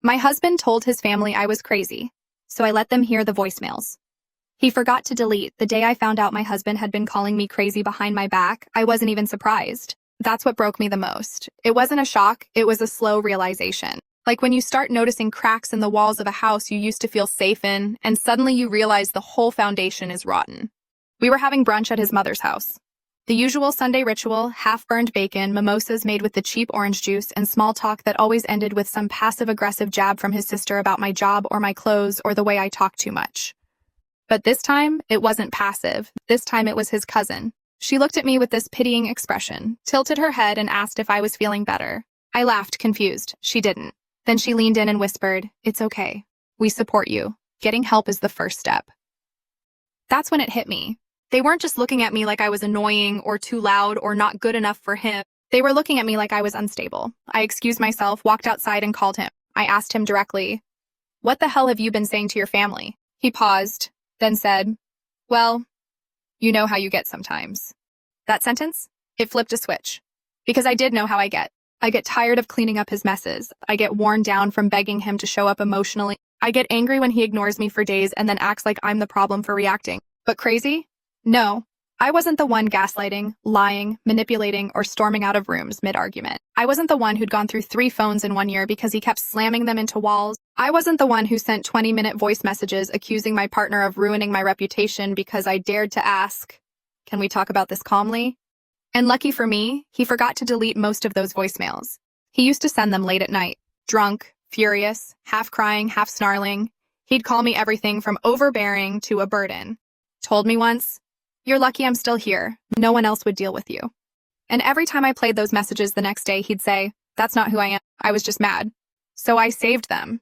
My husband told his family I was crazy, so I let them hear the voicemails. He forgot to delete. The day I found out my husband had been calling me crazy behind my back, I wasn't even surprised. That's what broke me the most. It wasn't a shock, it was a slow realization. Like when you start noticing cracks in the walls of a house you used to feel safe in, and suddenly you realize the whole foundation is rotten. We were having brunch at his mother's house. The usual Sunday ritual, half-burned bacon, mimosas made with the cheap orange juice, and small talk that always ended with some passive-aggressive jab from his sister about my job or my clothes or the way I talk too much. But this time, it wasn't passive. This time it was his cousin. She looked at me with this pitying expression, tilted her head, and asked if I was feeling better. I laughed, confused. She didn't. Then she leaned in and whispered, "It's okay. We support you. Getting help is the first step." That's when it hit me. They weren't just looking at me like I was annoying or too loud or not good enough for him. They were looking at me like I was unstable. I excused myself, walked outside, and called him. I asked him directly, "What the hell have you been saying to your family?" He paused, then said, "Well, you know how you get sometimes." That sentence? It flipped a switch. Because I did know how I get. I get tired of cleaning up his messes. I get worn down from begging him to show up emotionally. I get angry when he ignores me for days and then acts like I'm the problem for reacting. But crazy? No. I wasn't the one gaslighting, lying, manipulating, or storming out of rooms mid-argument. I wasn't the one who'd gone through 3 phones in 1 year because he kept slamming them into walls. I wasn't the one who sent 20-minute voice messages accusing my partner of ruining my reputation because I dared to ask, "Can we talk about this calmly?" And lucky for me, he forgot to delete most of those voicemails. He used to send them late at night, drunk, furious, half crying, half snarling. He'd call me everything from overbearing to a burden. Told me once, "You're lucky I'm still here. No one else would deal with you." And every time I played those messages the next day, he'd say, "That's not who I am. I was just mad." So I saved them.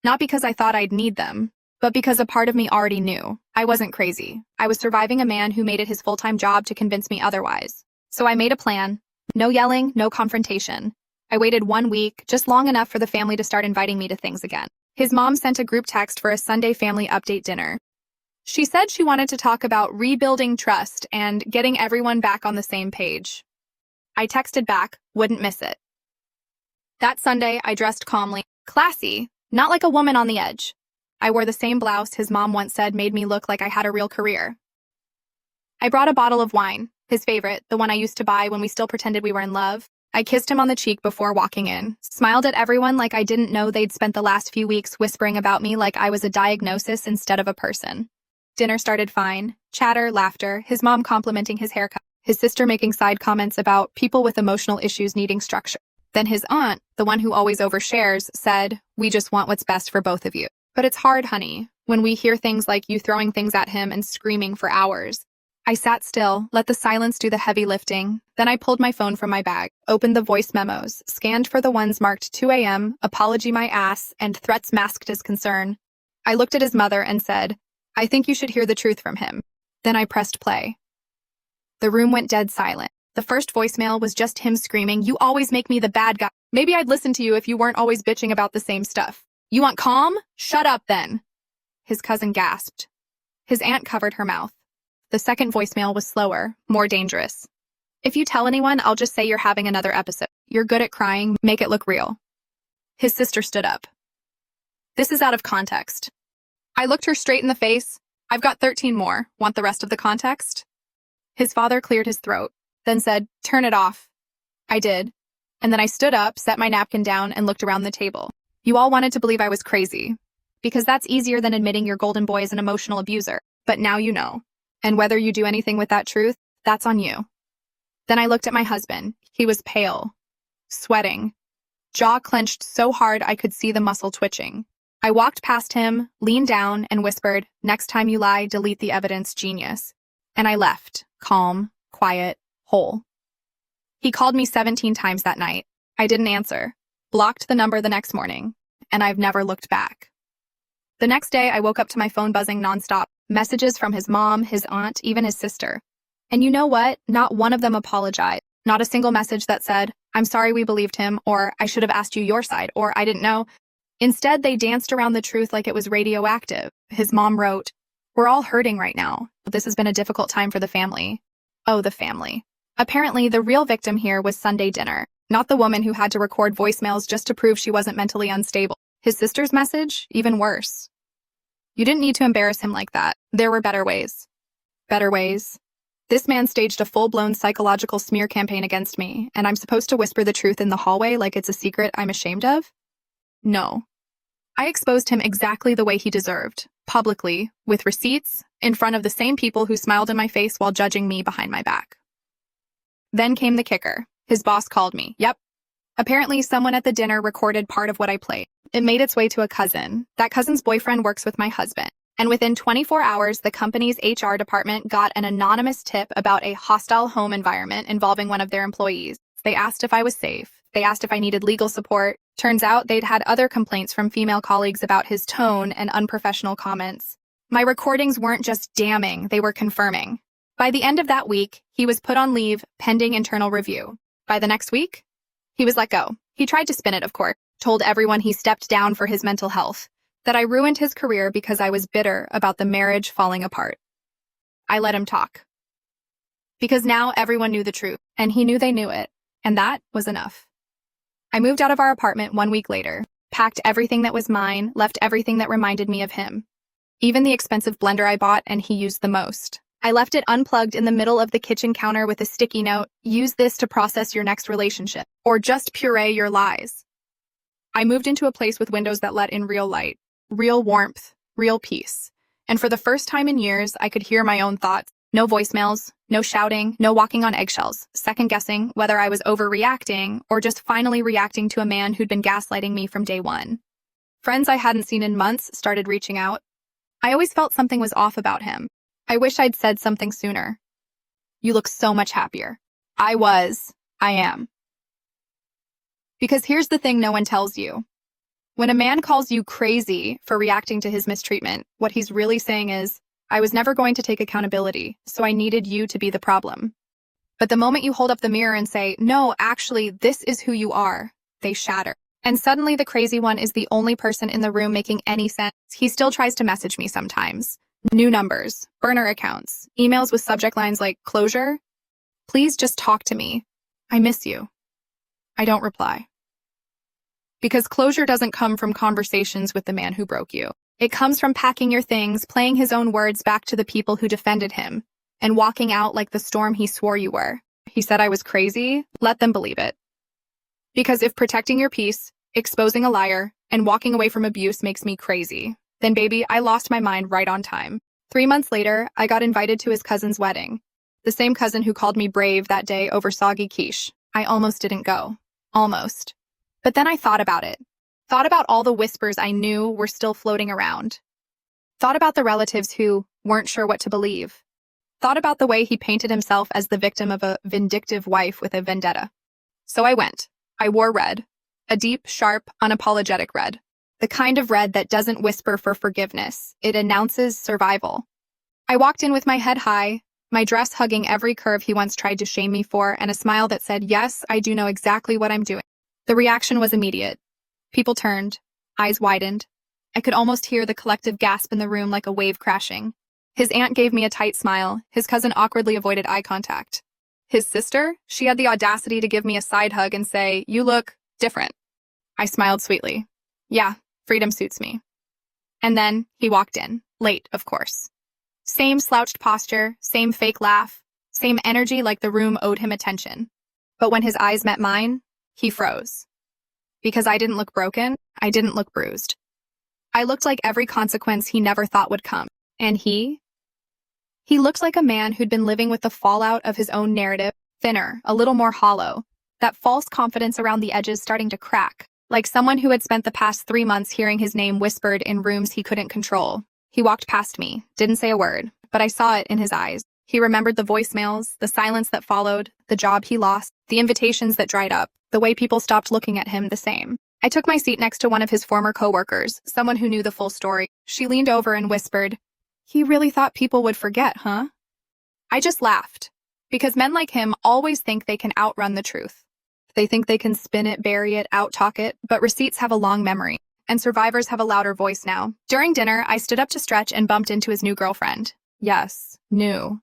Not because I thought I'd need them, but because a part of me already knew. I wasn't crazy. I was surviving a man who made it his full-time job to convince me otherwise. So I made a plan. No yelling, no confrontation. I waited 1 week, just long enough for the family to start inviting me to things again. His mom sent a group text for a Sunday family update dinner. She said she wanted to talk about rebuilding trust and getting everyone back on the same page. I texted back, wouldn't miss it. That Sunday, I dressed calmly, classy, not like a woman on the edge. I wore the same blouse his mom once said made me look like I had a real career. I brought a bottle of wine, his favorite, the one I used to buy when we still pretended we were in love. I kissed him on the cheek before walking in, smiled at everyone like I didn't know they'd spent the last few weeks whispering about me like I was a diagnosis instead of a person. Dinner started fine. Chatter, laughter, his mom complimenting his haircut, his sister making side comments about people with emotional issues needing structure. Then his aunt, the one who always overshares, said, "We just want what's best for both of you." But it's hard, honey, when we hear things like you throwing things at him and screaming for hours. I sat still, let the silence do the heavy lifting. Then I pulled my phone from my bag, opened the voice memos, scanned for the ones marked 2 a.m., apology my ass, and threats masked as concern. I looked at his mother and said, "I think you should hear the truth from him." Then I pressed play. The room went dead silent. The first voicemail was just him screaming, "You always make me the bad guy. Maybe I'd listen to you if you weren't always bitching about the same stuff. You want calm? Shut up then." His cousin gasped. His aunt covered her mouth. The second voicemail was slower, more dangerous. "If you tell anyone, I'll just say you're having another episode. You're good at crying, make it look real." His sister stood up. "This is out of context." I looked her straight in the face. "I've got 13 more. Want the rest of the context?" His father cleared his throat, then said, "Turn it off." I did. And then I stood up, set my napkin down, and looked around the table. You all wanted to believe I was crazy, because that's easier than admitting your golden boy is an emotional abuser. But now you know. And whether you do anything with that truth, that's on you. Then I looked at my husband. He was pale, sweating, jaw clenched so hard I could see the muscle twitching. I walked past him, leaned down, and whispered, "Next time you lie, delete the evidence, genius." And I left, calm, quiet, whole. He called me 17 times that night. I didn't answer. Blocked the number the next morning, and I've never looked back. The next day, I woke up to my phone buzzing nonstop, messages from his mom, his aunt, even his sister. And you know what? Not one of them apologized. Not a single message that said, "I'm sorry we believed him," or "I should have asked you your side," or "I didn't know." Instead, they danced around the truth like it was radioactive. His mom wrote, "We're all hurting right now. This has been a difficult time for the family." Oh, the family. Apparently, the real victim here was Sunday dinner. Not the woman who had to record voicemails just to prove she wasn't mentally unstable. His sister's message? Even worse. You didn't need to embarrass him like that. There were better ways. Better ways? This man staged a full-blown psychological smear campaign against me, and I'm supposed to whisper the truth in the hallway like it's a secret I'm ashamed of? No. I exposed him exactly the way he deserved, publicly, with receipts, in front of the same people who smiled in my face while judging me behind my back. Then came the kicker. His boss called me. Yep. Apparently, someone at the dinner recorded part of what I played. It made its way to a cousin. That cousin's boyfriend works with my husband. And within 24 hours, the company's HR department got an anonymous tip about a hostile home environment involving one of their employees. They asked if I was safe. They asked if I needed legal support. Turns out they'd had other complaints from female colleagues about his tone and unprofessional comments. My recordings weren't just damning, they were confirming. By the end of that week, he was put on leave pending internal review. By the next week, he was let go. He tried to spin it, of course, told everyone he stepped down for his mental health, that I ruined his career because I was bitter about the marriage falling apart. I let him talk. Because now everyone knew the truth, and he knew they knew it, and that was enough. I moved out of our apartment 1 week later, packed everything that was mine, left everything that reminded me of him. Even the expensive blender I bought and he used the most. I left it unplugged in the middle of the kitchen counter with a sticky note, use this to process your next relationship, or just puree your lies. I moved into a place with windows that let in real light, real warmth, real peace. And for the first time in years, I could hear my own thoughts. No voicemails, no shouting, no walking on eggshells, second-guessing whether I was overreacting or just finally reacting to a man who'd been gaslighting me from day one. Friends I hadn't seen in months started reaching out. I always felt something was off about him. I wish I'd said something sooner. You look so much happier. I am. Because here's the thing no one tells you. When a man calls you crazy for reacting to his mistreatment, what he's really saying is, I was never going to take accountability, so I needed you to be the problem. But the moment you hold up the mirror and say, no, actually, this is who you are, they shatter. And suddenly the crazy one is the only person in the room making any sense. He still tries to message me sometimes. New numbers, burner accounts, emails with subject lines like, closure? Please just talk to me. I miss you. I don't reply. Because closure doesn't come from conversations with the man who broke you. It comes from packing your things, playing his own words back to the people who defended him, and walking out like the storm he swore you were. He said I was crazy. Let them believe it. Because if protecting your peace, exposing a liar, and walking away from abuse makes me crazy, then baby, I lost my mind right on time. 3 months later, I got invited to his cousin's wedding. The same cousin who called me brave that day over soggy quiche. I almost didn't go. Almost. But then I thought about it. Thought about all the whispers I knew were still floating around. Thought about the relatives who weren't sure what to believe. Thought about the way he painted himself as the victim of a vindictive wife with a vendetta. So I went. I wore red. A deep, sharp, unapologetic red. The kind of red that doesn't whisper for forgiveness. It announces survival. I walked in with my head high, my dress hugging every curve he once tried to shame me for, and a smile that said, yes, I do know exactly what I'm doing. The reaction was immediate. People turned, eyes widened. I could almost hear the collective gasp in the room like a wave crashing. His aunt gave me a tight smile. His cousin awkwardly avoided eye contact. His sister, she had the audacity to give me a side hug and say, you look different. I smiled sweetly. Yeah, freedom suits me. And then he walked in, late, of course. Same slouched posture, same fake laugh, same energy like the room owed him attention. But when his eyes met mine, he froze. Because I didn't look broken, I didn't look bruised. I looked like every consequence he never thought would come. And he looked like a man who'd been living with the fallout of his own narrative, thinner, a little more hollow, that false confidence around the edges starting to crack, like someone who had spent the past 3 months hearing his name whispered in rooms he couldn't control. He walked past me, didn't say a word, but I saw it in his eyes. He remembered the voicemails, the silence that followed, the job he lost, the invitations that dried up, the way people stopped looking at him the same. I took my seat next to one of his former coworkers, someone who knew the full story. She leaned over and whispered, he really thought people would forget, huh? I just laughed, because men like him always think they can outrun the truth. They think they can spin it, bury it, out-talk it, but receipts have a long memory, and survivors have a louder voice now. During dinner, I stood up to stretch and bumped into his new girlfriend. Yes, new.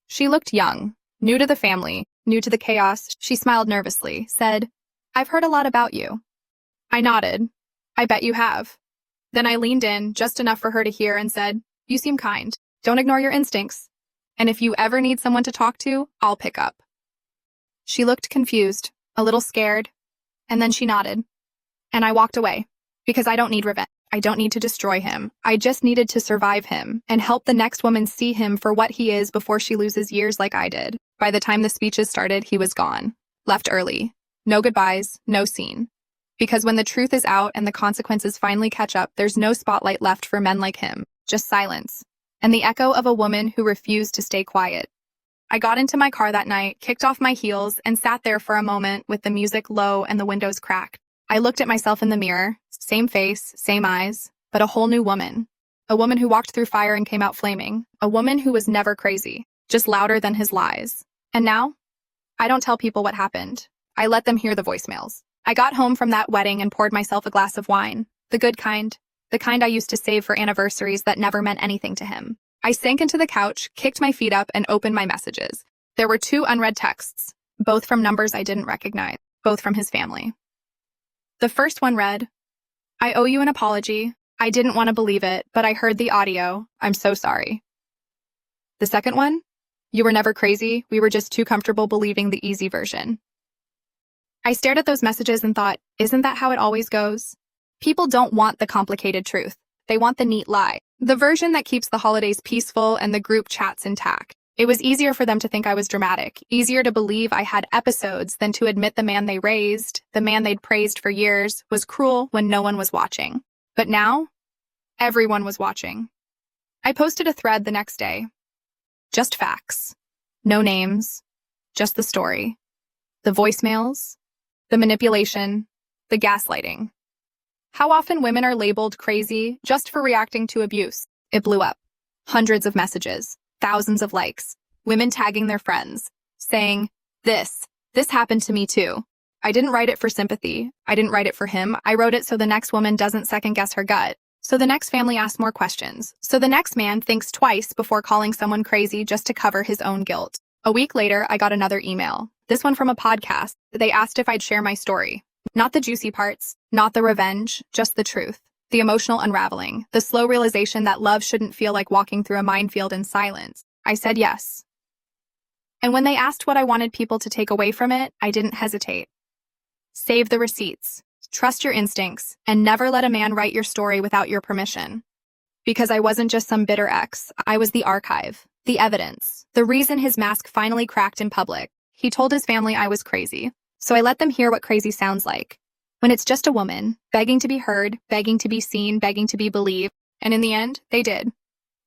She looked young, new to the family, New to the chaos, she smiled nervously, said, "I've heard a lot about you." I nodded. "I bet you have." Then I leaned in, just enough for her to hear, and said, "You seem kind. Don't ignore your instincts. And if you ever need someone to talk to, I'll pick up." She looked confused, a little scared, and then she nodded. And I walked away, because I don't need revenge. I don't need to destroy him. I just needed to survive him and help the next woman see him for what he is before she loses years like I did. By the time the speeches started, he was gone. Left early. No goodbyes, no scene. Because when the truth is out and the consequences finally catch up, there's no spotlight left for men like him. Just silence. And the echo of a woman who refused to stay quiet. I got into my car that night, kicked off my heels, and sat there for a moment with the music low and the windows cracked. I looked at myself in the mirror, same face, same eyes, but a whole new woman. A woman who walked through fire and came out flaming. A woman who was never crazy, just louder than his lies. And now, I don't tell people what happened. I let them hear the voicemails. I got home from that wedding and poured myself a glass of wine. The good kind. The kind I used to save for anniversaries that never meant anything to him. I sank into the couch, kicked my feet up, and opened my messages. There were 2 unread texts, both from numbers I didn't recognize, both from his family. The first one read, "I owe you an apology. I didn't want to believe it, but I heard the audio. I'm so sorry." The second one, "You were never crazy. We were just too comfortable believing the easy version." I stared at those messages and thought, isn't that how it always goes? People don't want the complicated truth. They want the neat lie, the version that keeps the holidays peaceful and the group chats intact. It was easier for them to think I was dramatic, easier to believe I had episodes than to admit the man they raised, the man they'd praised for years, was cruel when no one was watching. But now, everyone was watching. I posted a thread the next day. Just facts. No names. Just the story. The voicemails. The manipulation. The gaslighting. How often women are labeled crazy just for reacting to abuse. It blew up. Hundreds of messages. Thousands of likes, women tagging their friends, saying, this happened to me too. I didn't write it for sympathy. I didn't write it for him. I wrote it so the next woman doesn't second guess her gut. So the next family asks more questions. So the next man thinks twice before calling someone crazy just to cover his own guilt. A week later, I got another email. This one from a podcast. They asked if I'd share my story. Not the juicy parts, not the revenge, just the truth. The emotional unraveling, the slow realization that love shouldn't feel like walking through a minefield in silence. I said yes. And when they asked what I wanted people to take away from it, I didn't hesitate. Save the receipts, trust your instincts, and never let a man write your story without your permission. Because I wasn't just some bitter ex, I was the archive, the evidence, the reason his mask finally cracked in public. He told his family I was crazy, so I let them hear what crazy sounds like. When it's just a woman, begging to be heard, begging to be seen, begging to be believed, and in the end, they did.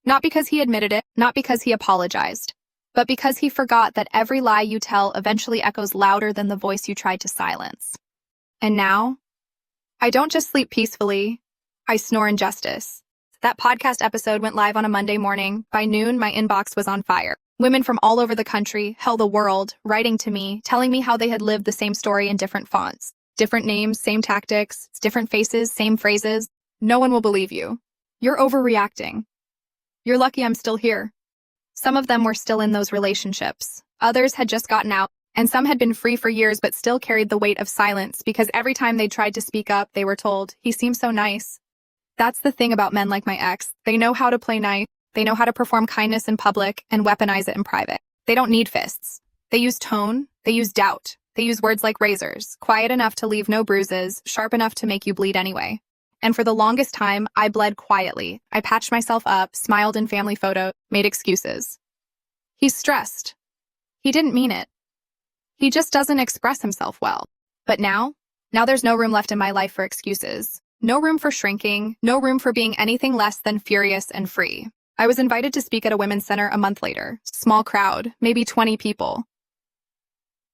Not because he admitted it, not because he apologized, but because he forgot that every lie you tell eventually echoes louder than the voice you tried to silence. And now, I don't just sleep peacefully, I snore injustice. That podcast episode went live on a Monday morning. By noon, my inbox was on fire. Women from all over the country, hell, the world, writing to me, telling me how they had lived the same story in different fonts. Different names, same tactics, different faces, same phrases. No one will believe you. You're overreacting. You're lucky I'm still here. Some of them were still in those relationships. Others had just gotten out, and some had been free for years but still carried the weight of silence because every time they tried to speak up, they were told, he seems so nice. That's the thing about men like my ex. They know how to play nice. They know how to perform kindness in public and weaponize it in private. They don't need fists. They use tone. They use doubt. They use words like razors, quiet enough to leave no bruises, sharp enough to make you bleed anyway. And for the longest time, I bled quietly. I patched myself up, smiled in family photos, made excuses. He's stressed. He didn't mean it. He just doesn't express himself well. But now there's no room left in my life for excuses. No room for shrinking, no room for being anything less than furious and free. I was invited to speak at a women's center a month later. Small crowd, maybe 20 people.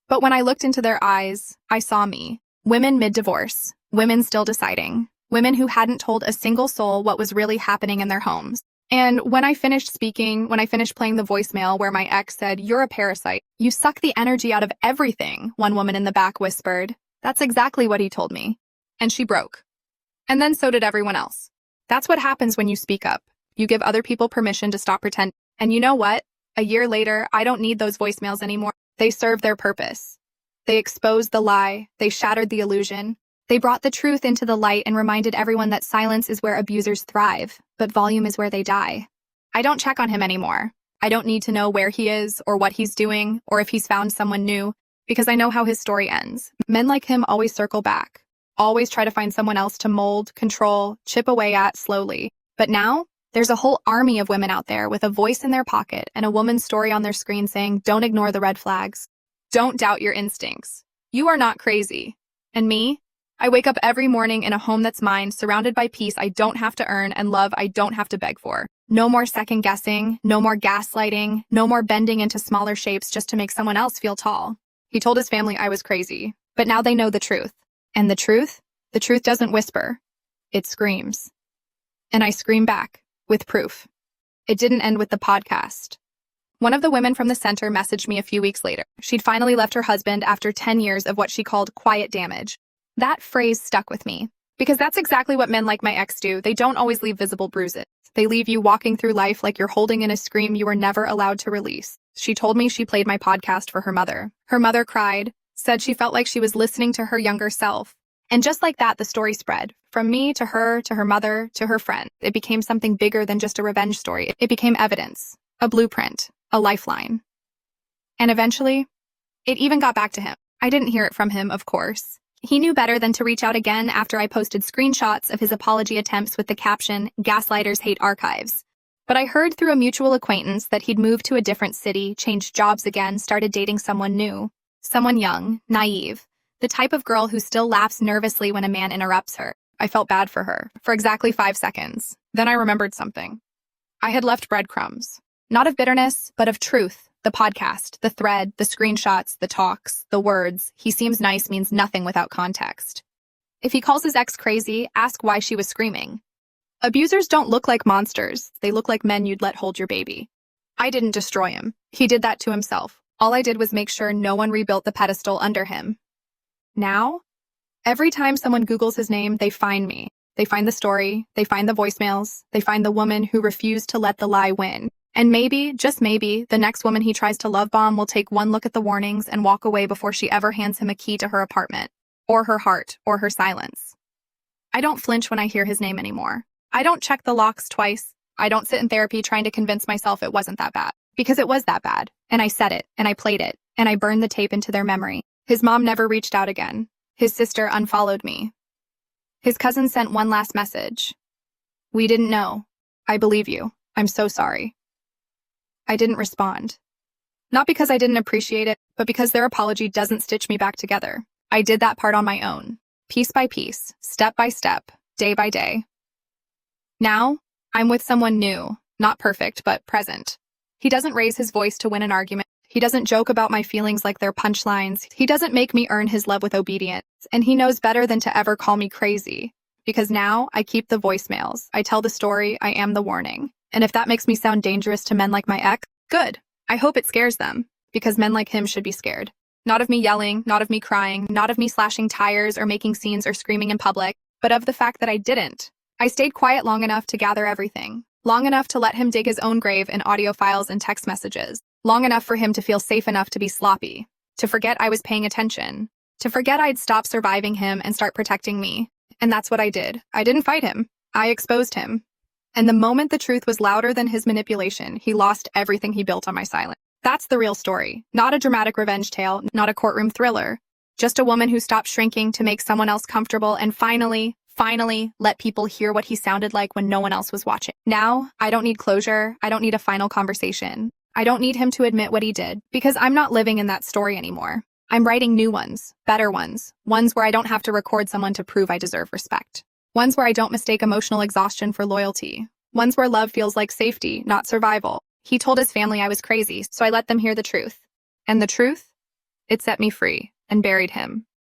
But when I looked into their eyes, I saw me. Women mid-divorce, women still deciding, women who hadn't told a single soul what was really happening in their homes. And when I finished speaking, when I finished playing the voicemail where my ex said, "You're a parasite. You suck the energy out of everything," one woman in the back whispered. That's exactly what he told me. And she broke. And then so did everyone else. That's what happens when you speak up. You give other people permission to stop pretending. And you know what? A year later, I don't need those voicemails anymore. They served their purpose. They exposed the lie. They shattered the illusion. They brought the truth into the light and reminded everyone that silence is where abusers thrive, but volume is where they die. I don't check on him anymore. I don't need to know where he is or what he's doing or if he's found someone new, because I know how his story ends. Men like him always circle back, always try to find someone else to mold, control, chip away at slowly. But now, there's a whole army of women out there with a voice in their pocket and a woman's story on their screen saying, don't ignore the red flags. Don't doubt your instincts. You are not crazy. And me? I wake up every morning in a home that's mine, surrounded by peace I don't have to earn and love I don't have to beg for. No more second guessing, no more gaslighting, no more bending into smaller shapes just to make someone else feel tall. He told his family I was crazy, but now they know the truth. And the truth doesn't whisper. It screams. And I scream back, with proof. It didn't end with the podcast. One of the women from the center messaged me a few weeks later. She'd finally left her husband after 10 years of what she called quiet damage. That phrase stuck with me, because that's exactly what men like my ex do. They don't always leave visible bruises. They leave you walking through life like you're holding in a scream you were never allowed to release. She told me she played my podcast for her mother. Her mother cried, said she felt like she was listening to her younger self. And just like that, the story spread. From me to her mother, to her friend. It became something bigger than just a revenge story. It became evidence, a blueprint, a lifeline. And eventually, it even got back to him. I didn't hear it from him, of course. He knew better than to reach out again after I posted screenshots of his apology attempts with the caption, "Gaslighters hate archives." But I heard through a mutual acquaintance that he'd moved to a different city, changed jobs again, started dating someone new. Someone young, naive, the type of girl who still laughs nervously when a man interrupts her. I felt bad for her, for exactly 5 seconds. Then I remembered something. I had left breadcrumbs. Not of bitterness, but of truth. The podcast, the thread, the screenshots, the talks, the words. He seems nice means nothing without context. If he calls his ex crazy, ask why she was screaming. Abusers don't look like monsters. They look like men you'd let hold your baby. I didn't destroy him. He did that to himself. All I did was make sure no one rebuilt the pedestal under him. Now, every time someone Googles his name, they find me. They find the story, they find the voicemails, they find the woman who refused to let the lie win. And maybe, just maybe, the next woman he tries to love bomb will take one look at the warnings and walk away before she ever hands him a key to her apartment, or her heart, or her silence. I don't flinch when I hear his name anymore. I don't check the locks twice. I don't sit in therapy trying to convince myself it wasn't that bad. Because it was that bad. And I said it, and I played it, and I burned the tape into their memory. His mom never reached out again. His sister unfollowed me. His cousin sent one last message. "We didn't know. I believe you. I'm so sorry." I didn't respond. Not because I didn't appreciate it, but because their apology doesn't stitch me back together. I did that part on my own, piece by piece, step by step, day by day. Now, I'm with someone new, not perfect, but present. He doesn't raise his voice to win an argument. He doesn't joke about my feelings like they're punchlines. He doesn't make me earn his love with obedience. And he knows better than to ever call me crazy. Because now, I keep the voicemails. I tell the story. I am the warning. And if that makes me sound dangerous to men like my ex, good. I hope it scares them, because men like him should be scared. Not of me yelling, not of me crying, not of me slashing tires or making scenes or screaming in public, but of the fact that I didn't. I stayed quiet long enough to gather everything, long enough to let him dig his own grave in audio files and text messages, long enough for him to feel safe enough to be sloppy, to forget I was paying attention, to forget I'd stop surviving him and start protecting me. And that's what I did. I didn't fight him. I exposed him. And the moment the truth was louder than his manipulation, he lost everything he built on my silence. That's the real story. Not a dramatic revenge tale, not a courtroom thriller. Just a woman who stopped shrinking to make someone else comfortable and finally let people hear what he sounded like when no one else was watching. Now, I don't need closure. I don't need a final conversation. I don't need him to admit what he did, because I'm not living in that story anymore. I'm writing new ones, better ones where I don't have to record someone to prove I deserve respect. Ones where I don't mistake emotional exhaustion for loyalty. Ones where love feels like safety, not survival. He told his family I was crazy, so I let them hear the truth. And the truth? It set me free and buried him.